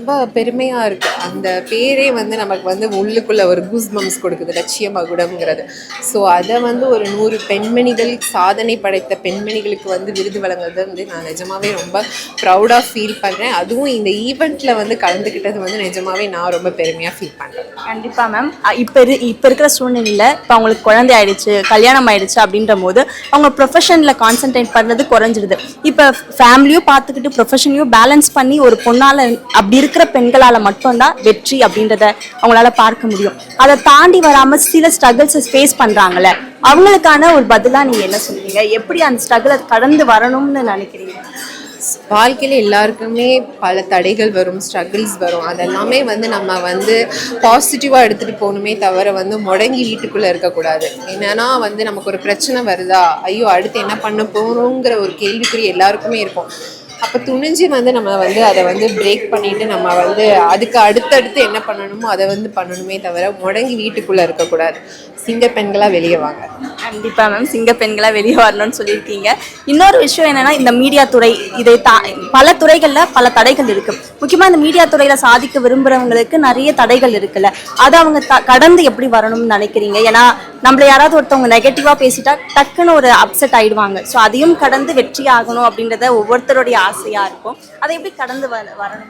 ரொம்ப பெருமையா இருக்கு. அந்த பேரே வந்து நமக்கு வந்து உள்ளுக்குள்ள ஒரு கூஸ் பம்ப்ஸ் கொடுக்குது, லட்சிய மகுடம்ங்கிறது. ஸோ அதை வந்து ஒரு 100 பெண்மணிகள், சாதனை படைத்த பெண்மணிகளுக்கு வந்து விருது வழங்குறது வந்து நான் நிஜமாவே ரொம்ப ப்ரௌடாக ஃபீல் பண்ணுறேன். அதுவும் இந்த ஈவெண்ட்ல வந்து கலந்துக்கிட்டது வந்து நிஜமாவே நான் ரொம்ப பெருமையாக ஃபீல் பண்ணுறேன். கண்டிப்பாக மேம். இப்போ இருக்கிற சூழ்நிலையில் இப்போ அவங்களுக்கு குழந்தை ஆயிடுச்சு, கல்யாணம் ஆயிடுச்சு அப்படின்ற போது அவங்க ப்ரொஃபஷனில் கான்சென்ட்ரேட் பண்ணுறது குறைஞ்சிடுது. இப்போ ஃபேமிலியும் பார்த்துக்கிட்டு ப்ரொஃபஷனையும் பேலன்ஸ் பண்ணி ஒரு பொண்ணால் அப்படி இருக்கிற பெண்களால் மட்டும்தான் வெற்றி அப்படின்றத அவங்களால பார்க்க முடியும். அதை தாண்டி வராமல் சில ஸ்ட்ரகிள்ஸை ஃபேஸ் பண்ணுறாங்கல்ல, அவங்களுக்கான ஒரு பதிலாக நீங்கள் என்ன சொல்லுவீங்க? எப்படி அந்த ஸ்ட்ரகிளை கடந்து வரணும்னு நினைக்கிறீங்க? வாழ்க்கையில் எல்லாருக்குமே பல தடைகள் வரும், ஸ்ட்ரகிள்ஸ் வரும். அதெல்லாமே வந்து நம்ம வந்து பாசிட்டிவாக எடுத்துகிட்டு போகணுமே தவிர வந்து முடங்கி வீட்டுக்குள்ளே இருக்கக்கூடாது. என்னன்னா வந்து நமக்கு ஒரு பிரச்சனை வருதா, ஐயோ அடுத்து என்ன பண்ண போகிறோங்கிற ஒரு கேள்விக்குறி எல்லாருக்குமே இருக்கும். அப்போ துணிஞ்சு வந்து நம்ம வந்து அதை வந்து பிரேக் பண்ணிவிட்டு நம்ம வந்து அதுக்கு அடுத்தடுத்து என்ன பண்ணணுமோ அதை வந்து பண்ணணுமே தவிர முடங்கி வீட்டுக்குள்ளே இருக்கக்கூடாது. சிங்க பெண்களாக வெளியே வாங்க. கண்டிப்பாக மேம், சிங்க பெண்களாக வெளியே வரணும்னு சொல்லியிருக்கீங்க. இன்னொரு விஷயம் என்னென்னா, இந்த மீடியா துறை பல துறைகளில் பல தடைகள் இருக்குது. முக்கியமாக இந்த மீடியா துறையில் சாதிக்க விரும்புகிறவங்களுக்கு நிறைய தடைகள் இருக்குல்ல, அதை அவங்க கடந்து எப்படி வரணும்னு நினைக்கிறீங்க? ஏன்னா நம்மளை யாராவது ஒருத்தவங்க நெகட்டிவாக பேசிட்டா டக்குன்னு ஒரு அப்செட் ஆகிடுவாங்க. ஸோ அதையும் கடந்து வெற்றி ஆகணும் அப்படின்றத ஒவ்வொருத்தருடைய ஆசையாக இருக்கும். அதை எப்படி கடந்து வரணும்?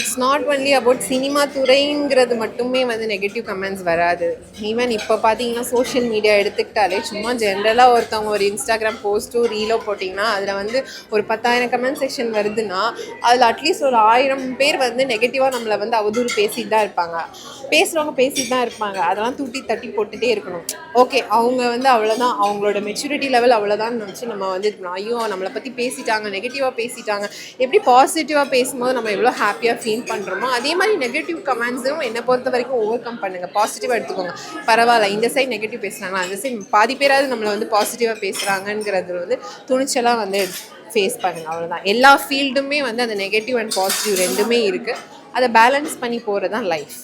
It's not only about cinema துறைங்கிறது மட்டுமே வந்து நெகட்டிவ் கமெண்ட்ஸ் வராது. ஈவன் இப்போ பார்த்தீங்கன்னா சோஷியல் மீடியா எடுத்துக்கிட்டாலே சும்மா ஜென்ரலாக ஒருத்தவங்க ஒரு இன்ஸ்டாகிராம் போஸ்ட்டோ ரீலோ போட்டிங்கன்னா அதில் வந்து ஒரு 10,000 கமெண்ட் செக்ஷன் வருதுன்னா அதில் அட்லீஸ்ட் ஒரு 1000 பேர் வந்து நெகட்டிவாக நம்மளை வந்து அவதூறு பேசிட்டு தான் இருப்பாங்க. பேசுகிறவங்க பேசிட்டு தான் இருப்பாங்க. அதெல்லாம் தட்டி போட்டுகிட்டே இருக்கணும். ஓகே, அவங்க வந்து அவ்வளோதான், அவங்களோட மெச்சூரிட்டி லெவல் அவ்வளோதான் நினச்சி நம்ம வந்து ஐயோ நம்மளை பற்றி பேசிட்டாங்க, நெகட்டிவாக பேசிட்டாங்க. எப்படி பாசிட்டிவாக பேசும்போது நம்ம எவ்வளோ ஹாப்பியாக ஃபீல் பண்ணுறோமோ அதே மாதிரி நெகட்டிவ் கமெண்ட்ஸும் என்னை பொறுத்த வரைக்கும் ஓவர் கம் பண்ணுங்கள். பாசிட்டிவாக எடுத்துக்கோங்க. பரவாயில்ல, இந்த சைட் நெகட்டிவ் பேசுகிறாங்களா, அந்த சைட் பாதி பேராவது நம்மளை வந்து பாசிட்டிவாக பேசுகிறாங்கங்கிறது வந்து துணிச்சலாக வந்து ஃபேஸ் பண்ணுங்கள். அவ்வளோதான். எல்லா ஃபீல்டுமே வந்து அந்த நெகட்டிவ் அண்ட் பாசிட்டிவ் ரெண்டுமே இருக்குது. அதை பேலன்ஸ் பண்ணி போகிறது தான் லைஃப்.